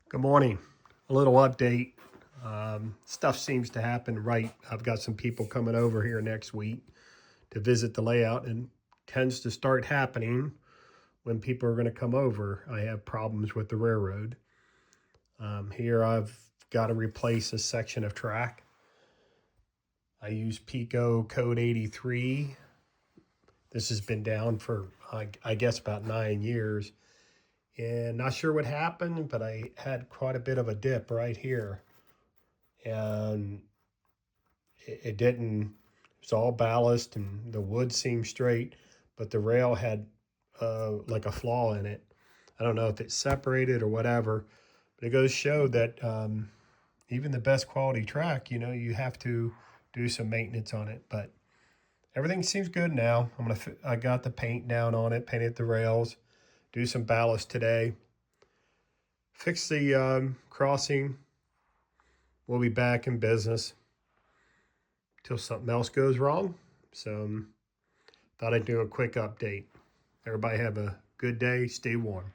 Good morning. A little update. Stuff seems to happen right. I've got some people coming over here next week to visit the layout, and tends to start happening when people are going to come over. I have problems with the railroad. Here I've got to replace a section of track. I use Pico Code 83. This has been down for, I guess, about 9 years. And not sure what happened, but I had quite a bit of a dip right here. And it didn't, it's all ballast and the wood seemed straight, but the rail had like a flaw in it. I don't know if it's separated or whatever, but it goes to show that even the best quality track, you have to do some maintenance on it. But everything seems good now. I got the paint down on it, painted the rails, do some ballast today, fix the crossing. We'll be back in business till something else goes wrong. So thought I'd do a quick update. Everybody have a good day. Stay warm.